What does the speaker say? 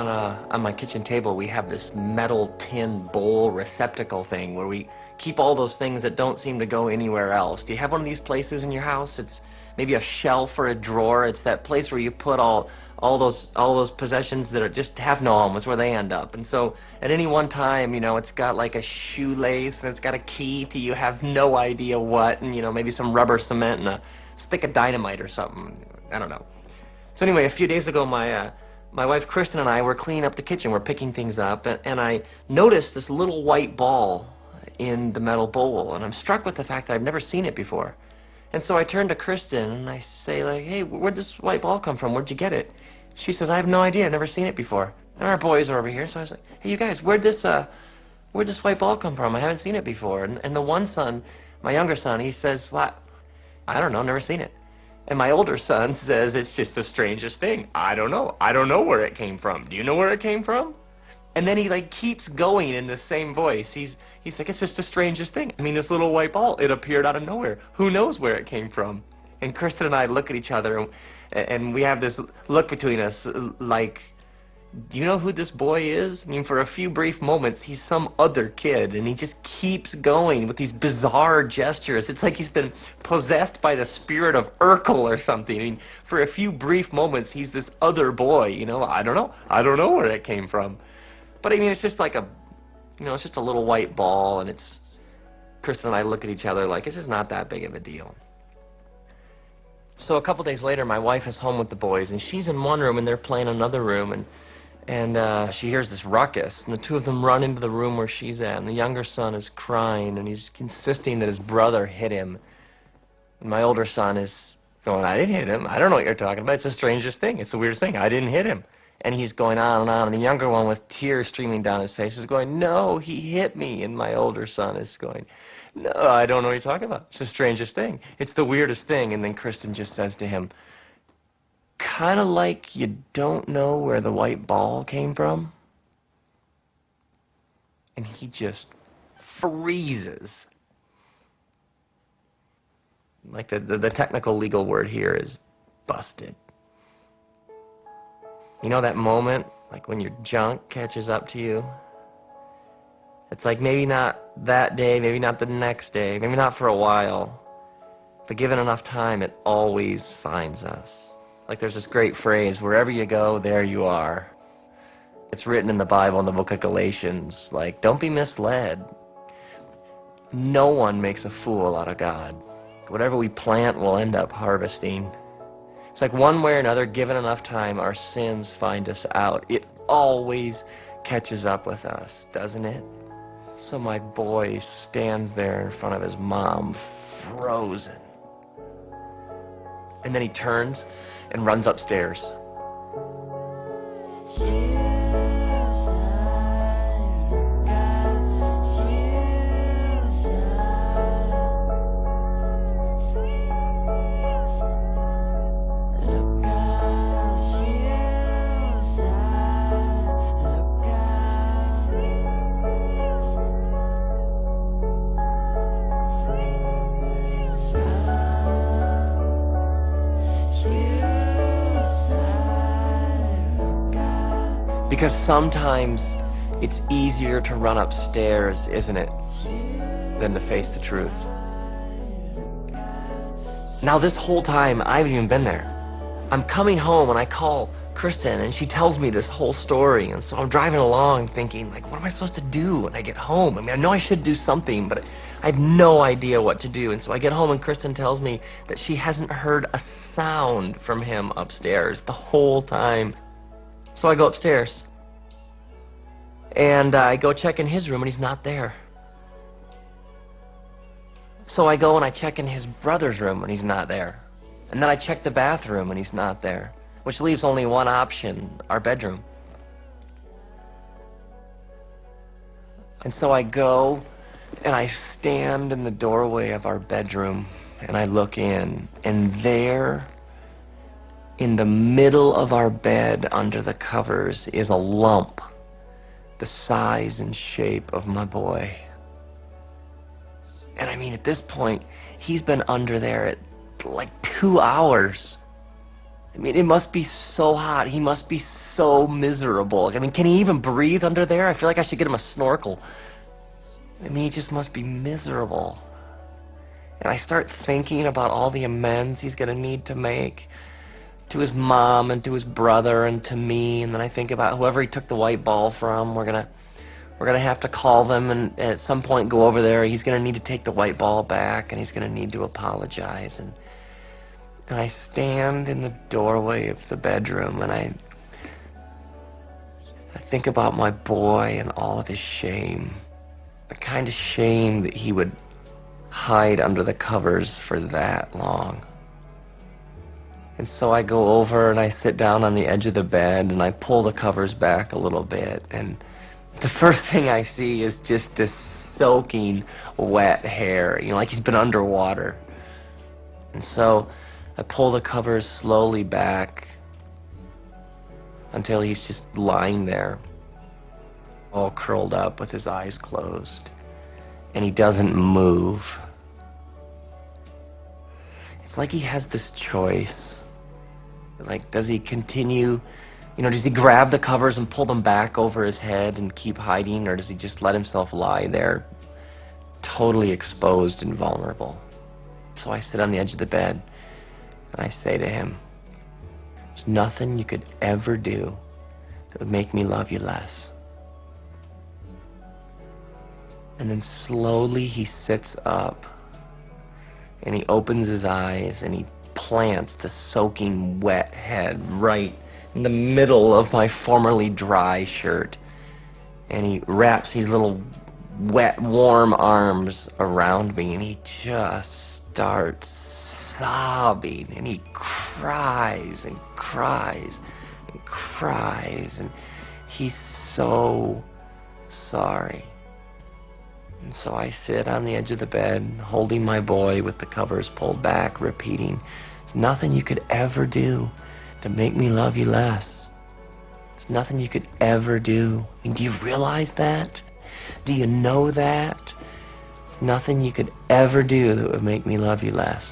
on my kitchen table, we have this metal tin bowl receptacle thing where we keep all those things that don't seem to go anywhere else. Do you have one of these places in your house? It's maybe a shelf or a drawer. It's that place where you put all those possessions that are just have no home. It's where they end up. And so at any one time, you know, it's got like a shoelace and it's got a key to you have no idea what, and you know, maybe some rubber cement and a stick of dynamite or something. I don't know. So anyway, a few days ago, my wife Kristen and I were cleaning up the kitchen. We're picking things up, and I noticed this little white ball in the metal bowl, and I'm struck with the fact that I've never seen it before. And so I turn to Kristen and I say, like, hey, where'd this white ball come from? Where'd you get it? She says, I have no idea. I've never seen it before. And our boys are over here, so I was like, hey, you guys, where'd this white ball come from? I haven't seen it before. And the one son, my younger son, he says, what? I don't know, never seen it. And my older son says, it's just the strangest thing. I don't know. I don't know where it came from. Do you know where it came from? And then he like keeps going in the same voice. He's like, it's just the strangest thing. I mean, this little white ball, it appeared out of nowhere. Who knows where it came from? And Kristen and I look at each other, and we have this look between us like, do you know who this boy is? I mean, for a few brief moments, he's some other kid, and he just keeps going with these bizarre gestures. It's like he's been possessed by the spirit of Urkel or something. I mean, for a few brief moments, he's this other boy, you know. I don't know where it came from. But I mean, it's just like it's just a little white ball, and Kristen and I look at each other like, it's just not that big of a deal. So a couple days later, my wife is home with the boys, and she's in one room, and they're playing in another room, and she hears this ruckus, and the two of them run into the room where she's at, and the younger son is crying, and he's insisting that his brother hit him. And my older son is going, I didn't hit him. I don't know what you're talking about. It's the strangest thing. It's the weirdest thing. I didn't hit him. And he's going on, and the younger one with tears streaming down his face is going, no, he hit me. And my older son is going, no, I don't know what you're talking about. It's the strangest thing. It's the weirdest thing. And then Kristen just says to him, kind of like you don't know where the white ball came from. And he just freezes. Like the technical legal word here is busted. You know that moment, like when your junk catches up to you? It's like maybe not that day, maybe not the next day, maybe not for a while, but given enough time, it always finds us. Like there's this great phrase, wherever you go, there you are. It's written in the Bible in the book of Galatians, like, don't be misled. No one makes a fool out of God. Whatever we plant, we'll end up harvesting. It's like one way or another, given enough time, our sins find us out. It always catches up with us, doesn't it? So my boy stands there in front of his mom, frozen. And then he turns and runs upstairs. Because sometimes it's easier to run upstairs, isn't it, than to face the truth. Now this whole time, I haven't even been there. I'm coming home and I call Kristen and she tells me this whole story, and so I'm driving along thinking, like, what am I supposed to do when I get home? I mean, I know I should do something, but I have no idea what to do. And so I get home and Kristen tells me that she hasn't heard a sound from him upstairs the whole time. So I go upstairs. And I go check in his room, and he's not there. So I go and I check in his brother's room, and he's not there. And then I check the bathroom, and he's not there. Which leaves only one option, our bedroom. And so I go, and I stand in the doorway of our bedroom, and I look in, and there, in the middle of our bed, under the covers, is a lump the size and shape of my boy. And I mean, at this point, he's been under there at like 2 hours. I mean, it must be so hot. He must be so miserable. I mean, can he even breathe under there? I feel like I should get him a snorkel. I mean, he just must be miserable. And I start thinking about all the amends he's going to need to make to his mom and to his brother and to me. And then I think about whoever he took the white ball from. We're gonna have to call them and at some point go over there. He's going to need to take the white ball back, and he's going to need to apologize. And I stand in the doorway of the bedroom, and I think about my boy and all of his shame. The kind of shame that he would hide under the covers for that long. And so I go over and I sit down on the edge of the bed and I pull the covers back a little bit, and the first thing I see is just this soaking wet hair, like he's been underwater. And so I pull the covers slowly back until he's just lying there, all curled up with his eyes closed, and he doesn't move. It's like he has this choice. Like, does he continue, does he grab the covers and pull them back over his head and keep hiding, or does he just let himself lie there, totally exposed and vulnerable? So I sit on the edge of the bed and I say to him, there's nothing you could ever do that would make me love you less. And then slowly he sits up and he opens his eyes and he plants the soaking wet head right in the middle of my formerly dry shirt, and he wraps these little wet warm arms around me, and he just starts sobbing, and he cries and cries and cries, and he's so sorry. And so I sit on the edge of the bed, holding my boy with the covers pulled back, repeating, there's nothing you could ever do to make me love you less. There's nothing you could ever do. And do you realize that? Do you know that? There's nothing you could ever do that would make me love you less.